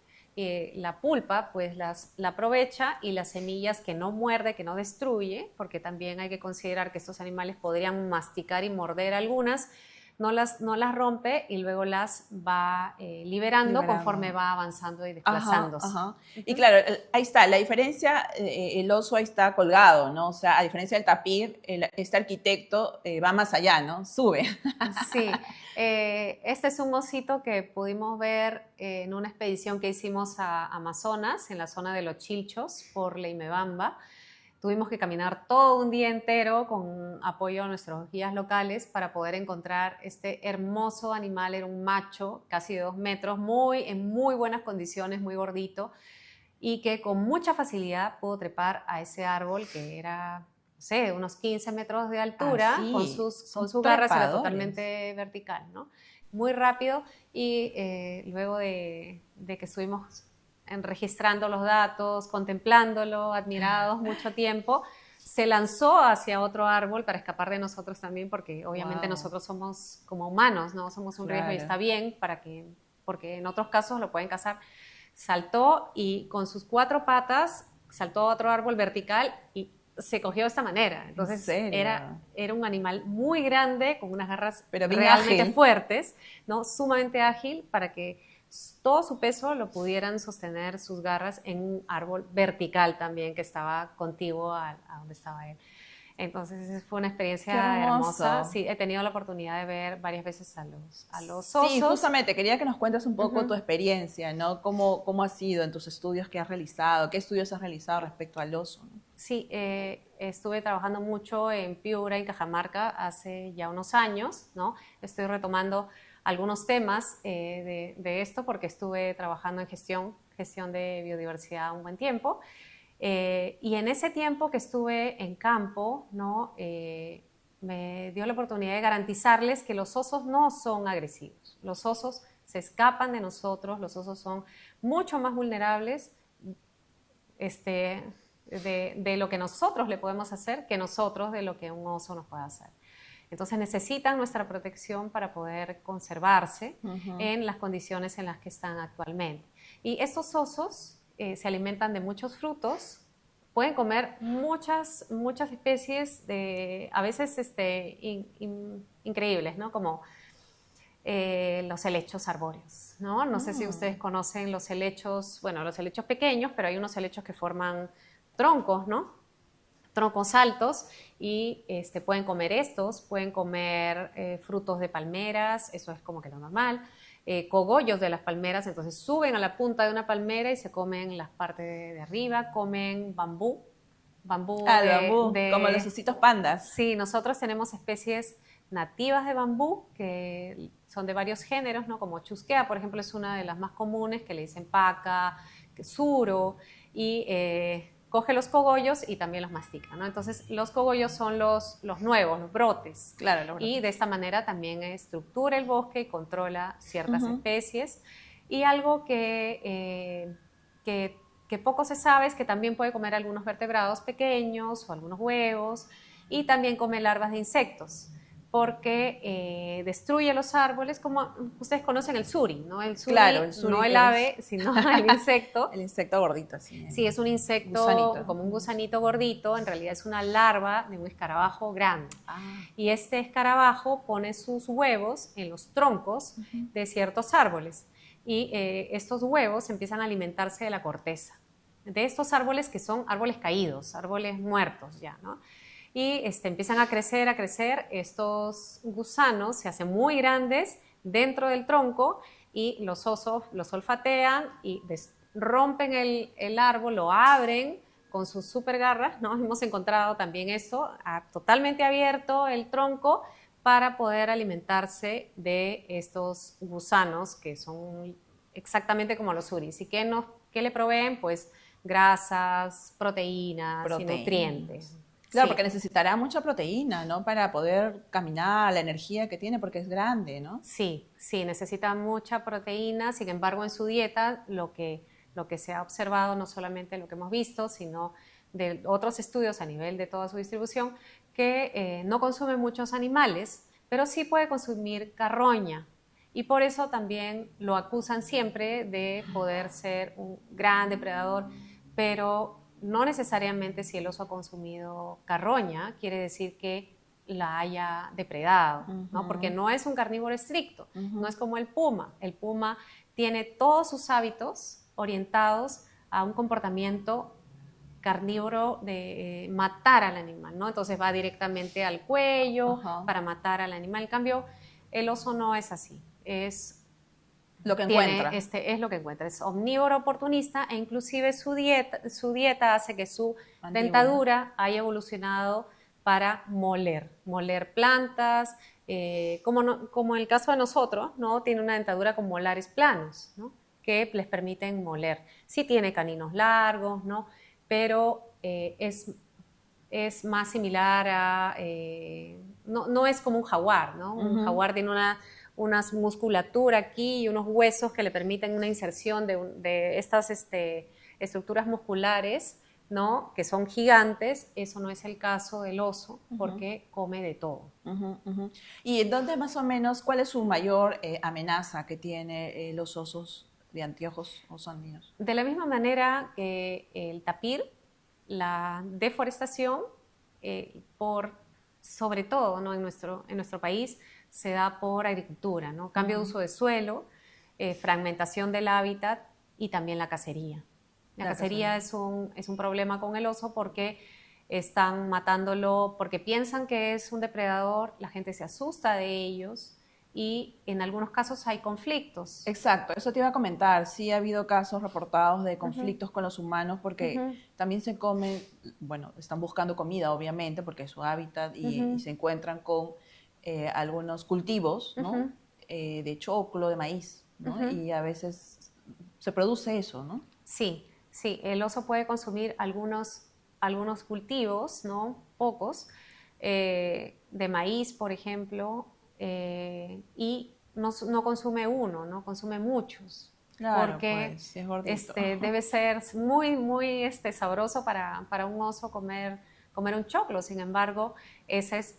La pulpa pues la aprovecha y las semillas que no muerde, que no destruye, porque también hay que considerar que estos animales podrían masticar y morder algunas, no las rompe y luego las va liberando conforme va avanzando y desplazándose. Y claro, ahí está, la diferencia, el oso ahí está colgado, ¿no? O sea, a diferencia del tapir, este arquitecto va más allá, ¿no? Sube. Sí, este es un osito que pudimos ver en una expedición que hicimos a Amazonas, en la zona de Los Chilchos, por Leimebamba. Tuvimos que caminar todo un día entero con apoyo a nuestros guías locales para poder encontrar este hermoso animal. Era un macho, casi de 2 metros, en muy buenas condiciones, muy gordito, y que con mucha facilidad pudo trepar a ese árbol que era, no sé, unos 15 metros de altura, con sus garras, era totalmente vertical, ¿no? Muy rápido, y luego de que estuvimos registrando los datos, contemplándolo, admirados mucho tiempo, se lanzó hacia otro árbol para escapar de nosotros también, porque obviamente nosotros somos como humanos, ¿no? Somos un riesgo y está bien porque en otros casos lo pueden cazar. Saltó y con sus 4 patas saltó a otro árbol vertical y se cogió de esta manera. Entonces era un animal muy grande, con unas garras realmente fuertes, ¿no? Sumamente ágil, para que todo su peso lo pudieran sostener sus garras en un árbol vertical también que estaba contiguo a donde estaba él. Entonces fue una experiencia hermosa. Sí, he tenido la oportunidad de ver varias veces a los osos. Sí, justamente, quería que nos cuentes un poco tu experiencia, ¿no? ¿Cómo ha sido en tus estudios que has realizado? ¿Qué estudios has realizado respecto al oso, ¿no? Sí, estuve trabajando mucho en Piura y Cajamarca hace ya unos años, ¿no? Estoy retomando algunos temas de esto porque estuve trabajando en gestión de biodiversidad un buen tiempo. Y en ese tiempo que estuve en campo, ¿no? Me dio la oportunidad de garantizarles que los osos no son agresivos. Los osos se escapan de nosotros, los osos son mucho más vulnerables de lo que nosotros le podemos hacer que nosotros de lo que un oso nos puede hacer. Entonces necesitan nuestra protección para poder conservarse en las condiciones en las que están actualmente. Y estos osos se alimentan de muchos frutos, pueden comer muchas especies, a veces increíbles, ¿no? Como los helechos arbóreos, ¿no? No sé si ustedes conocen los helechos, bueno, los helechos pequeños, pero hay unos helechos que forman troncos, ¿no? Troncos altos, y pueden comer pueden comer frutos de palmeras, eso es como que lo normal, cogollos de las palmeras, entonces suben a la punta de una palmera y se comen las partes de arriba, comen bambú. Bambú, como los ositos pandas. Sí, nosotros tenemos especies nativas de bambú que son de varios géneros, ¿no? Como chusquea, por ejemplo, es una de las más comunes, que le dicen paca, suro, y coge los cogollos y también los mastica, ¿no? Entonces, los cogollos son los nuevos, los brotes. Claro, los brotes. Y de esta manera también estructura el bosque y controla ciertas especies. Y algo que poco se sabe es que también puede comer algunos vertebrados pequeños o algunos huevos. y también come larvas de insectos, porque destruye los árboles, como ustedes conocen el suri, ¿no? El suri, Claro, el suri no el que ave, sino el insecto. El insecto gordito, así. Sí, es un insecto Gusanito. como un gusanito gordito, en realidad es una larva de un escarabajo grande. Ah. Y este escarabajo pone sus huevos en los troncos de ciertos árboles. Y estos huevos empiezan a alimentarse de la corteza de estos árboles, que son árboles caídos, árboles muertos ya, ¿no? Y empiezan a crecer, estos gusanos se hacen muy grandes dentro del tronco y los osos los olfatean y rompen el árbol, lo abren con sus super garras, ¿no? Hemos encontrado también esto, totalmente abierto el tronco para poder alimentarse de estos gusanos que son exactamente como los uris. ¿Y qué le proveen? Pues grasas, proteínas y nutrientes. Claro, Sí. porque necesitará mucha proteína, ¿no? Para poder caminar, la energía que tiene, porque es grande, ¿no? Sí, sí, necesita mucha proteína. Sin embargo, en su dieta, lo que se ha observado, no solamente lo que hemos visto, sino de otros estudios a nivel de toda su distribución, que no consume muchos animales, pero sí puede consumir carroña. Y por eso también lo acusan siempre de poder ser un gran depredador, pero no necesariamente si el oso ha consumido carroña, quiere decir que la haya depredado, ¿no? Porque no es un carnívoro estricto, no es como el puma. El puma tiene todos sus hábitos orientados a un comportamiento carnívoro de matar al animal, ¿no? Entonces va directamente al cuello para matar al animal. En cambio, el oso no es así, es lo que encuentra. Es lo que encuentra, es omnívoro oportunista e inclusive su dieta hace que su dentadura haya evolucionado para moler plantas, como en el caso de nosotros, ¿no? Tiene una dentadura con molares planos, ¿no? Que les permiten moler. Sí tiene caninos largos, ¿no? Pero es más similar a... no es como un jaguar, ¿no? Un jaguar tiene una musculatura aquí y unos huesos que le permiten una inserción de estas estructuras musculares, ¿no? Que son gigantes. Eso no es el caso del oso, porque come de todo. ¿Y en dónde más o menos, cuál es su mayor amenaza que tiene los osos de anteojos oso andinos? De la misma manera que el tapir, la deforestación, sobre todo, ¿no? en nuestro país, se da por agricultura, ¿no? Cambio de uso de suelo, fragmentación del hábitat y también la cacería. La cacería es un problema con el oso porque están matándolo, porque piensan que es un depredador, la gente se asusta de ellos y en algunos casos hay conflictos. Exacto, eso te iba a comentar. Sí ha habido casos reportados de conflictos con los humanos porque también se comen, bueno, están buscando comida obviamente porque es su hábitat y se encuentran con algunos cultivos, ¿no? De choclo, de maíz, ¿no? Y a veces se produce eso, ¿no? Sí, sí, el oso puede consumir algunos cultivos, ¿no? Pocos, de maíz, por ejemplo, y no consume uno, ¿no? Consume muchos. Claro, porque pues, es gordito. debe ser muy, muy sabroso para un oso comer un choclo. Sin embargo, ese es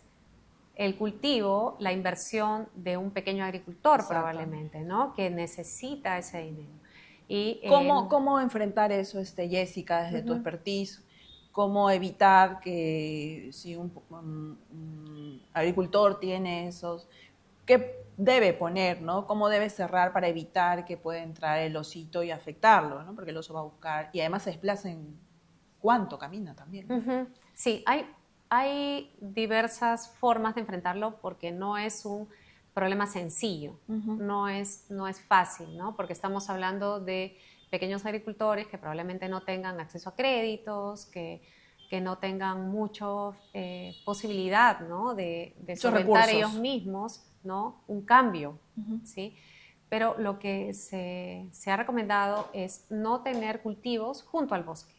el cultivo, la inversión de un pequeño agricultor. Exacto. Probablemente, ¿no? Que necesita ese dinero. Y, ¿Cómo enfrentar eso, Jessica, desde tu expertise? ¿Cómo evitar que si un agricultor tiene esos... ¿Qué debe poner, ¿no? ¿Cómo debe cerrar para evitar que pueda entrar el osito y afectarlo, ¿no? Porque el oso va a buscar... Y además se desplaza en cuánto camina también, ¿no? Sí, hay diversas formas de enfrentarlo porque no es un problema sencillo, no es fácil, ¿no? Porque estamos hablando de pequeños agricultores que probablemente no tengan acceso a créditos, que no tengan mucha posibilidad, ¿no? de solventar ellos mismos, ¿no? Un cambio, ¿sí? Pero lo que se ha recomendado es no tener cultivos junto al bosque,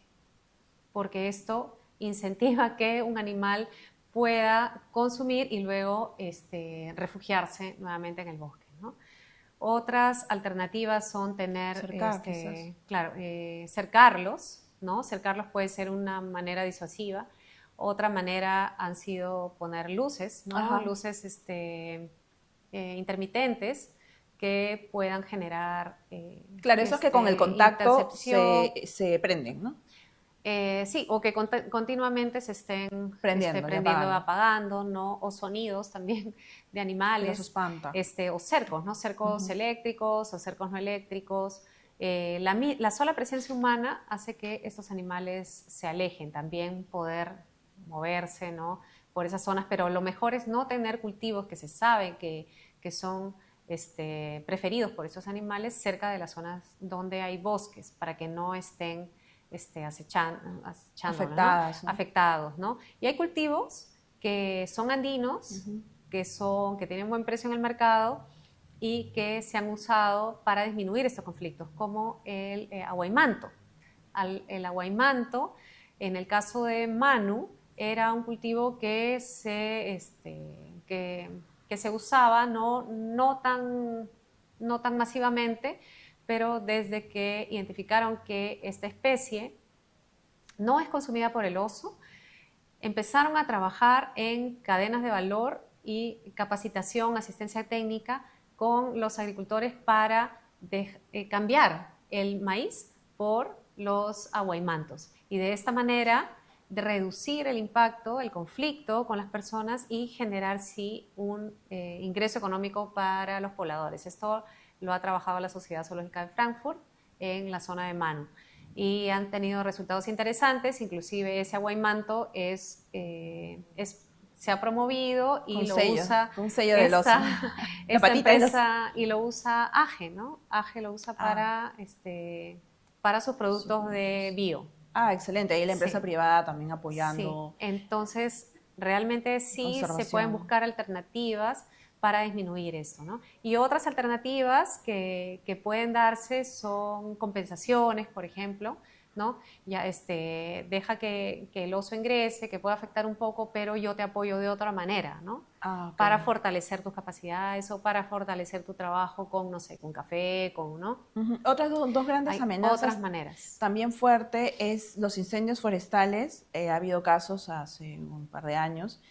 porque esto incentiva que un animal pueda consumir y luego refugiarse nuevamente en el bosque, ¿no? Otras alternativas son cercarlos, ¿no? Cercarlos puede ser una manera disuasiva. Otra manera han sido poner luces, ¿no? Ajá. Luces intermitentes que puedan generar Claro, esos que con el contacto intercepción. se prenden, ¿no? Sí, o que continuamente se estén Prendiendo y prendiendo o apagando. apagando, ¿no? O sonidos también de Que los animales, espanta. o cercos, ¿no? Cercos eléctricos o cercos no eléctricos. La sola presencia humana hace que estos animales se alejen, también poder moverse, ¿no? Por esas zonas, pero lo mejor es no tener cultivos que se sabe que son preferidos por esos animales cerca de las zonas donde hay bosques, para que no estén acechando, ¿no? Afectadas, ¿no? Afectados, ¿no? Y hay cultivos que son andinos, que tienen buen precio en el mercado y que se han usado para disminuir estos conflictos, como el aguaymanto. El aguaymanto, en el caso de Manu, era un cultivo que se usaba no tan masivamente, pero desde que identificaron que esta especie no es consumida por el oso, empezaron a trabajar en cadenas de valor y capacitación, asistencia técnica con los agricultores para cambiar el maíz por los aguaymantos. Y de esta manera de reducir el impacto, el conflicto con las personas y generar sí un ingreso económico para los pobladores. Esto lo ha trabajado la Sociedad Zoológica de Frankfurt en la zona de Manu. Y han tenido resultados interesantes, inclusive ese aguaymanto se ha promovido y Con un sello del oso. La esta patita del oso. empresa y lo usa AGE, ¿no? AGE lo usa para sus productos de bio. Ah, excelente. Ahí la empresa Sí. privada también Sí, apoyando entonces realmente sí se pueden conservación. buscar alternativas para disminuir esto, ¿no? Y otras alternativas que pueden darse son compensaciones, por ejemplo, ¿no? Ya deja que el oso ingrese, que pueda afectar un poco, pero yo te apoyo de otra manera, ¿no? Ah, ok. Para fortalecer tus capacidades o para fortalecer tu trabajo con, no sé, con café, ¿no? Otras dos grandes Hay amenazas otras maneras. también fuerte es los incendios forestales. Ha habido casos hace un par de años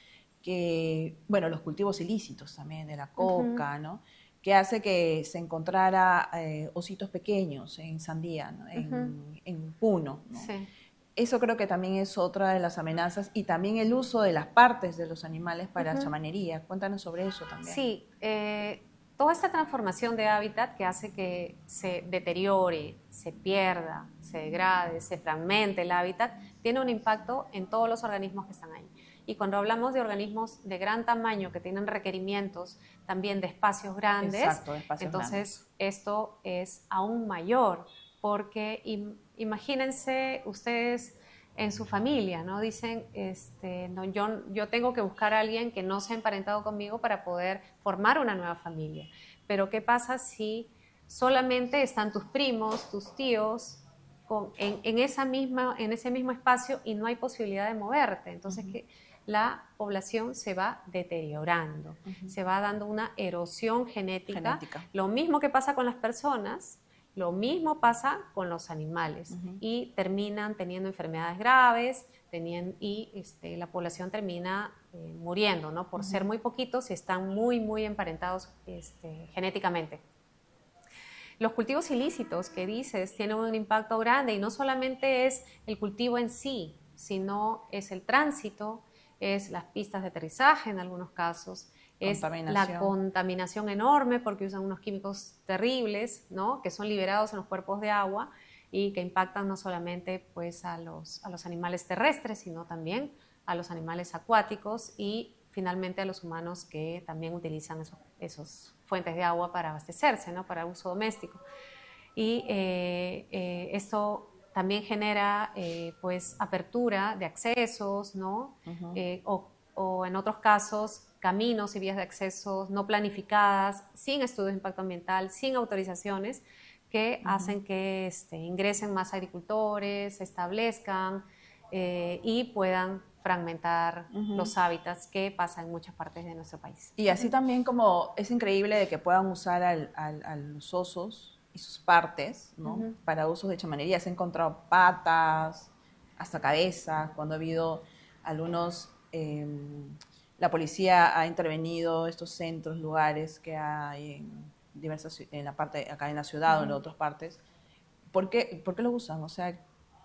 que, bueno, los cultivos ilícitos también de la coca, ¿no? Que hace que se encontrara ositos pequeños en sandía, ¿no? En puno, ¿no? Sí. Eso creo que también es otra de las amenazas y también el uso de las partes de los animales para chamanería. Cuéntanos sobre eso también. Sí, toda esta transformación de hábitat que hace que se deteriore, se pierda, se degrade, se fragmente el hábitat, tiene un impacto en todos los organismos que están ahí. Y cuando hablamos de organismos de gran tamaño que tienen requerimientos también de espacios grandes, Exacto, de espacios entonces grandes. esto es aún mayor, porque imagínense ustedes en su familia, ¿no? Dicen, no, yo tengo que buscar a alguien que no sea emparentado conmigo para poder formar una nueva familia. Pero ¿qué pasa si solamente están tus primos, tus tíos en ese mismo espacio y no hay posibilidad de moverte? Entonces, la población se va deteriorando, se va dando una erosión genética. Lo mismo que pasa con las personas, lo mismo pasa con los animales y terminan teniendo enfermedades graves y la población termina muriendo, ¿no? Por ser muy poquitos y están muy, muy emparentados genéticamente. Los cultivos ilícitos que dices tienen un impacto grande y no solamente es el cultivo en sí, sino es el tránsito, es las pistas de aterrizaje en algunos casos, es la contaminación enorme porque usan unos químicos terribles, ¿no? Que son liberados en los cuerpos de agua y que impactan no solamente pues, a los animales terrestres, sino también a los animales acuáticos y finalmente a los humanos que también utilizan esos fuentes de agua para abastecerse, ¿no? Para uso doméstico. Y esto también genera pues apertura de accesos, ¿no? O en otros casos caminos y vías de acceso no planificadas, sin estudios de impacto ambiental, sin autorizaciones, que hacen que ingresen más agricultores, se establezcan y puedan fragmentar los hábitats que pasa en muchas partes de nuestro país. Y así también como es increíble de que puedan usar a los osos y sus partes, ¿no? Para usos de chamanería. Se han encontrado patas, hasta cabezas, cuando ha habido algunos, la policía ha intervenido estos centros, lugares que hay en diversas, en la parte, acá en la ciudad o en otras partes. Por qué lo usan? O sea,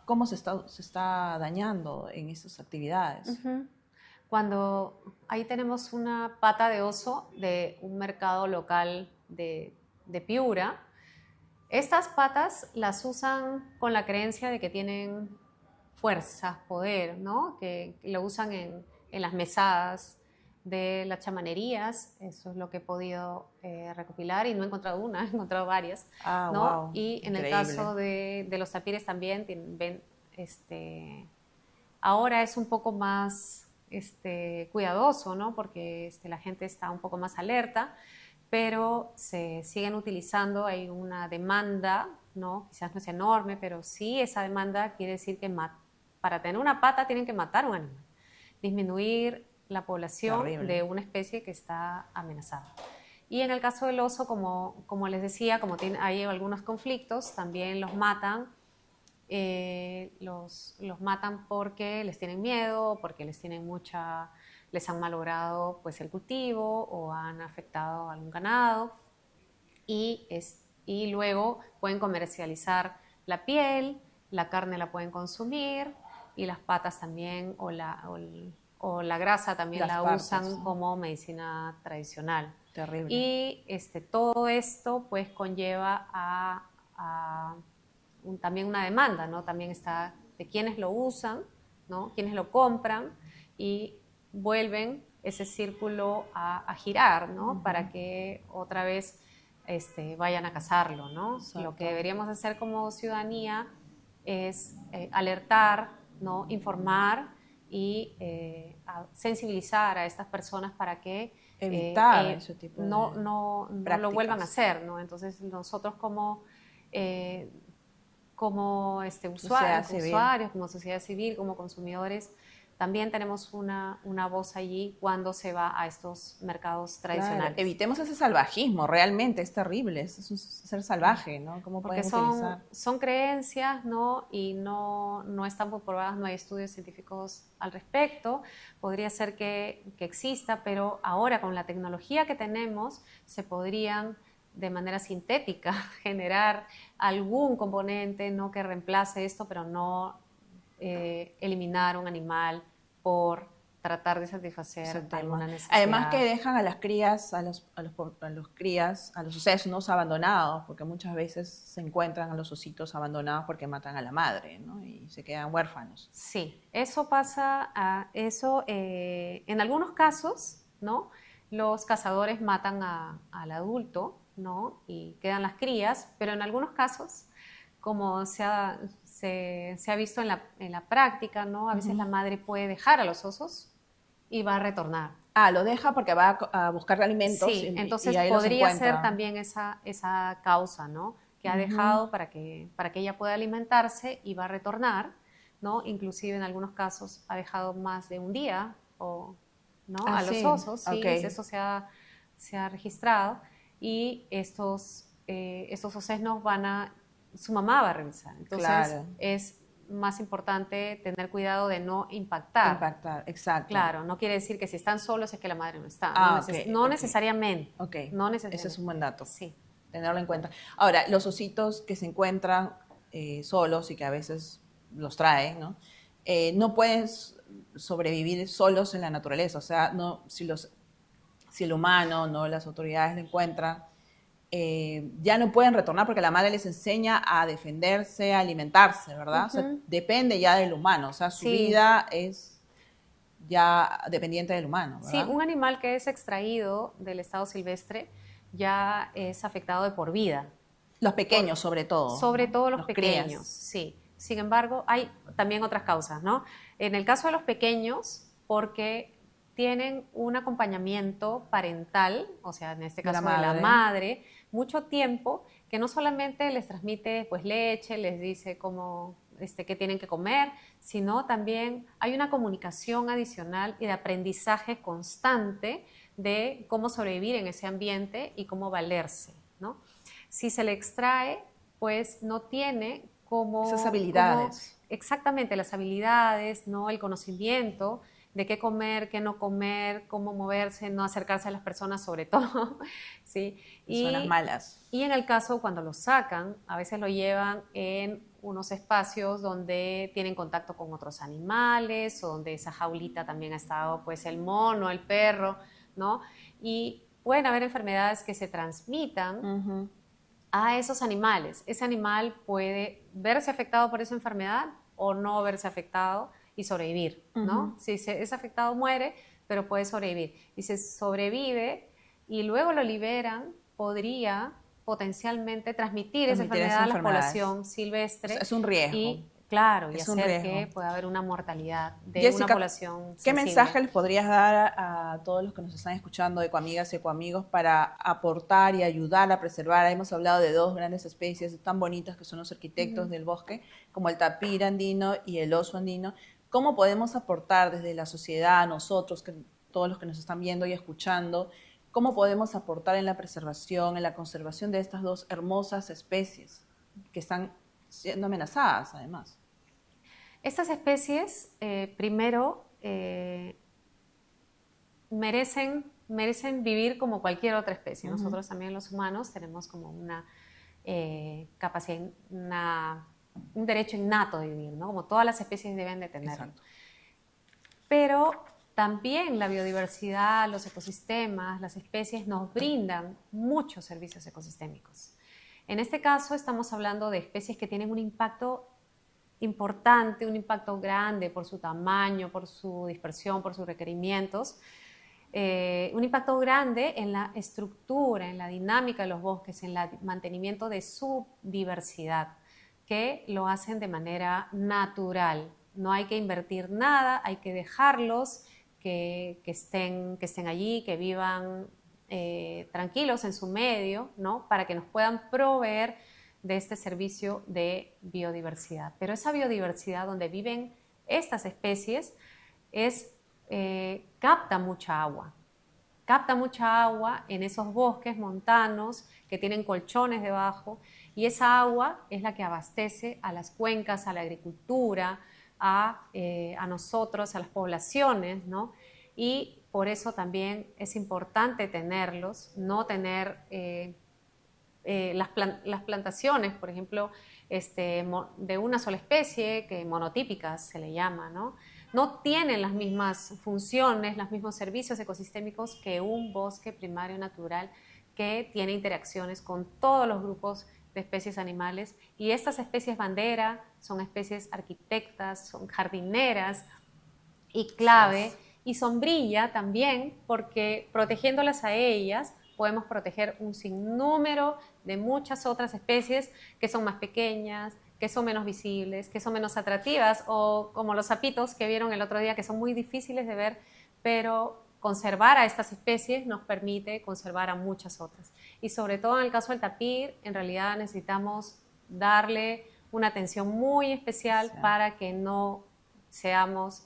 ¿cómo se está dañando en esas actividades? Cuando ahí tenemos una pata de oso de un mercado local de Piura, estas patas las usan con la creencia de que tienen fuerza, poder, ¿no? Que lo usan en las mesadas de las chamanerías, eso es lo que he podido recopilar y no he encontrado una, he encontrado varias, Ah, ¿no? wow, Y en el increíble. caso de los tapires también, ven, ahora es un poco más cuidadoso, ¿no? Porque la gente está un poco más alerta, pero se siguen utilizando, hay una demanda, ¿no? Quizás no es enorme, pero sí esa demanda quiere decir que para tener una pata tienen que matar a un animal, disminuir la población Terrible. de una especie que está amenazada. Y en el caso del oso, como les decía, como hay algunos conflictos, también los matan. Los matan porque les tienen miedo, porque les han malogrado pues, el cultivo o han afectado a algún ganado y luego pueden comercializar la piel, la carne la pueden consumir y las patas también o la grasa también Las la partes, usan ¿no? como medicina tradicional. Terrible. Y todo esto pues conlleva también una demanda, ¿no? También está de quienes lo usan, ¿no? Quienes lo compran y vuelven ese círculo a girar, ¿no? Para que otra vez vayan a cazarlo, ¿no? Exacto. Lo que deberíamos hacer como ciudadanía es alertar, ¿no? Informar y sensibilizar a estas personas para que Evitar ese tipo de no lo vuelvan a prácticas. hacer, ¿no? Entonces nosotros eh, como Sociedad civil. usuarios, como sociedad civil, como consumidores, también tenemos una voz allí cuando se va a estos mercados Claro, tradicionales. evitemos ese salvajismo, realmente es terrible, es un ser salvaje, ¿no? ¿Cómo Porque pueden utilizar? son creencias, ¿no? Y no están comprobadas, no hay estudios científicos al respecto. Podría ser que exista, pero ahora con la tecnología que tenemos se podrían de manera sintética generar algún componente, ¿no? Que reemplace esto, pero no eliminar un animal por tratar de satisfacer Ese tema. alguna necesidad. Además que dejan a las crías, a los osesnos abandonados, porque muchas veces se encuentran a los ositos abandonados porque matan a la madre, ¿no? Y se quedan huérfanos. Sí, eso pasa, en algunos casos, ¿no? Los cazadores matan al adulto, ¿no? Y quedan las crías, pero en algunos casos, como se ha visto en la práctica, ¿no? A veces la madre puede dejar a los osos y va a retornar. Ah, lo deja porque va a buscar alimentos Sí, entonces y ahí los podría encuentra. ser también esa causa, ¿no? Que ha dejado para que ella pueda alimentarse y va a retornar, ¿no? Inclusive en algunos casos ha dejado más de un día ¿no? Ah, a los sí, osos, sí, ok. eso se ha registrado y estos osesnos su mamá va a revisar. Entonces Claro. es más importante tener cuidado de no impactar. Impactar, exacto. Claro, no quiere decir que si están solos es que la madre no está. Ah, No ok. necesariamente. Ok, No necesariamente. ese es un buen dato. Sí. Tenerlo en cuenta. Ahora, los ositos que se encuentran solos y que a veces los traen, ¿no? No pueden sobrevivir solos en la naturaleza. O sea, no, si el humano, no las autoridades lo encuentran, ya no pueden retornar porque la madre les enseña a defenderse, a alimentarse, ¿verdad? O sea, depende ya del humano. O sea, su Sí. vida es ya dependiente del humano, ¿verdad? Sí, un animal que es extraído del estado silvestre ya es afectado de por vida. Los pequeños, sobre todo. Sobre ¿no? todo los crías. pequeños, sí. Sin embargo, hay también otras causas, ¿no? En el caso de los pequeños, porque tienen un acompañamiento parental, o sea, en este caso de la madre, mucho tiempo, que no solamente les transmite pues leche, les dice cómo, qué tienen que comer, sino también hay una comunicación adicional y de aprendizaje constante de cómo sobrevivir en ese ambiente y cómo valerse, ¿no? Si se le extrae, pues no tiene como... Esas habilidades. exactamente las habilidades, ¿no? El conocimiento de qué comer, qué no comer, cómo moverse, no acercarse a las personas sobre todo, ¿sí? Personas malas. Y en el caso cuando lo sacan, a veces lo llevan en unos espacios donde tienen contacto con otros animales o donde esa jaulita también ha estado pues el mono, el perro, ¿no? Y pueden haber enfermedades que se transmitan a esos animales. Ese animal puede verse afectado por esa enfermedad o no verse afectado y sobrevivir, ¿no? Si es afectado muere, pero puede sobrevivir. Y si sobrevive y luego lo liberan, podría potencialmente transmitir esa enfermedad a la población silvestre. O sea, es un riesgo. Y claro, y es un hacer riesgo. que pueda haber una mortalidad de Jessica, una población sensible. ¿Qué mensaje les podrías dar a todos los que nos están escuchando, ecoamigas y ecoamigos, para aportar y ayudar a preservar? Hemos hablado de dos grandes especies tan bonitas que son los arquitectos del bosque, como el tapir andino y el oso andino. ¿Cómo podemos aportar desde la sociedad, nosotros, todos los que nos están viendo y escuchando, cómo podemos aportar en la preservación, en la conservación de estas dos hermosas especies que están siendo amenazadas, además? Estas especies, primero, merecen vivir como cualquier otra especie. Nosotros también los humanos tenemos como una capacidad, un derecho innato de vivir, ¿no? Como todas las especies deben de tener. Exacto. Pero también la biodiversidad, los ecosistemas, las especies nos brindan muchos servicios ecosistémicos. En este caso estamos hablando de especies que tienen un impacto importante, un impacto grande por su tamaño, por su dispersión, por sus requerimientos, un impacto grande en la estructura, en la dinámica de los bosques, en el mantenimiento de su diversidad, que lo hacen de manera natural. No hay que invertir nada, hay que dejarlos que estén allí, que vivan tranquilos en su medio, ¿no? Para que nos puedan proveer de este servicio de biodiversidad. Pero esa biodiversidad donde viven estas especies capta mucha agua en esos bosques montanos que tienen colchones debajo, y esa agua es la que abastece a las cuencas, a la agricultura, a nosotros, a las poblaciones, ¿no? Y por eso también es importante tenerlos, no tener las plantaciones, por ejemplo, de una sola especie, que monotípicas se le llama, ¿no? No tienen las mismas funciones, los mismos servicios ecosistémicos que un bosque primario natural que tiene interacciones con todos los grupos de especies animales. Y estas especies bandera son especies arquitectas, son jardineras y clave, y sombrilla también, porque protegiéndolas a ellas podemos proteger un sinnúmero de muchas otras especies que son más pequeñas, que son menos visibles, que son menos atractivas, o como los sapitos que vieron el otro día, que son muy difíciles de ver, pero conservar a estas especies nos permite conservar a muchas otras. Y sobre todo en el caso del tapir, en realidad necesitamos darle una atención muy especial para que no seamos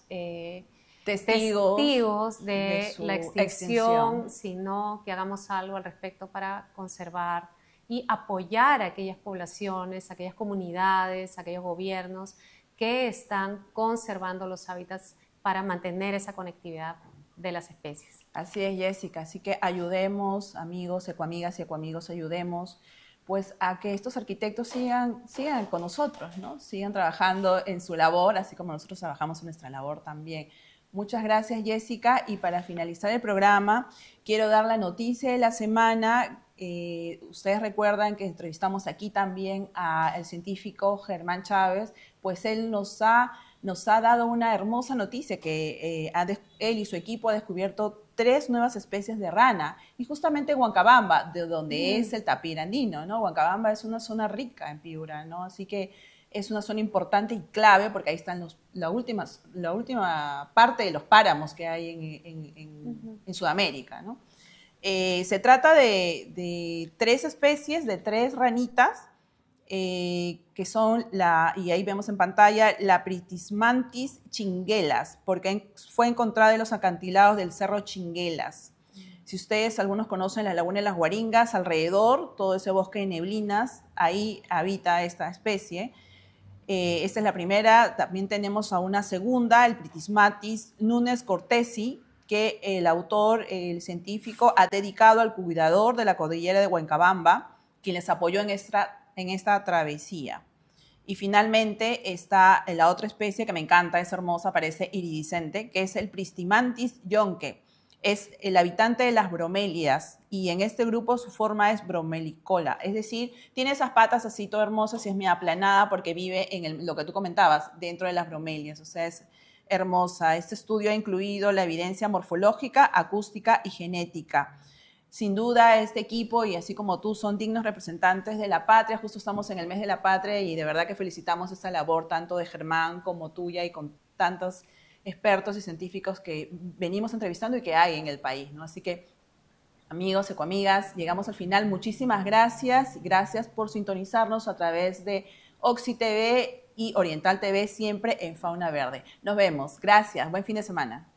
testigos de la extinción, sino que hagamos algo al respecto para conservar y apoyar a aquellas poblaciones, a aquellas comunidades, a aquellos gobiernos que están conservando los hábitats para mantener esa conectividad de las especies. Así es, Jessica. Así que ayudemos, amigos, ecoamigas y ecoamigos, ayudemos pues a que estos arquitectos sigan con nosotros, ¿no? Sigan trabajando en su labor, así como nosotros trabajamos en nuestra labor también. Muchas gracias, Jessica. Y para finalizar el programa, quiero dar la noticia de la semana. Ustedes recuerdan que entrevistamos aquí también al científico Germán Chávez, pues él nos ha dado una hermosa noticia que él y su equipo ha descubierto 3 nuevas especies de rana, y justamente en Huancabamba, de donde es el tapir andino, ¿no? Huancabamba es una zona rica en Piura, ¿no? Así que es una zona importante y clave porque ahí están la última parte de los páramos que hay en Sudamérica, ¿no? Se trata de 3 especies, de 3 ranitas, que son y ahí vemos en pantalla, la Pritismantis chinguelas, porque fue encontrada en los acantilados del Cerro Chinguelas. Si ustedes, algunos conocen la Laguna de las Guaringas, alrededor, todo ese bosque de neblinas, ahí habita esta especie. Esta es la primera. También tenemos a una segunda, el Pritismatis Nunes Cortesi, que el autor, el científico, ha dedicado al cuidador de la cordillera de Huancabamba, quien les apoyó en esta travesía. Y finalmente está la otra especie que me encanta, es hermosa, parece iridiscente, que es el Pristimantis yonke. Es el habitante de las bromelias y en este grupo su forma es bromelicola, es decir, tiene esas patas así todo hermosas y es medio aplanada porque vive en lo que tú comentabas, dentro de las bromelias, o sea, es hermosa. Este estudio ha incluido la evidencia morfológica, acústica y genética. Sin duda, este equipo y así como tú son dignos representantes de la patria. Justo estamos en el mes de la patria y de verdad que felicitamos esta labor tanto de Germán como tuya y con tantos expertos y científicos que venimos entrevistando y que hay en el país, ¿no? Así que, amigos, ecoamigas, llegamos al final. Muchísimas gracias. Gracias por sintonizarnos a través de Oxy TV y Oriental TV, siempre en Fauna Verde. Nos vemos. Gracias. Buen fin de semana.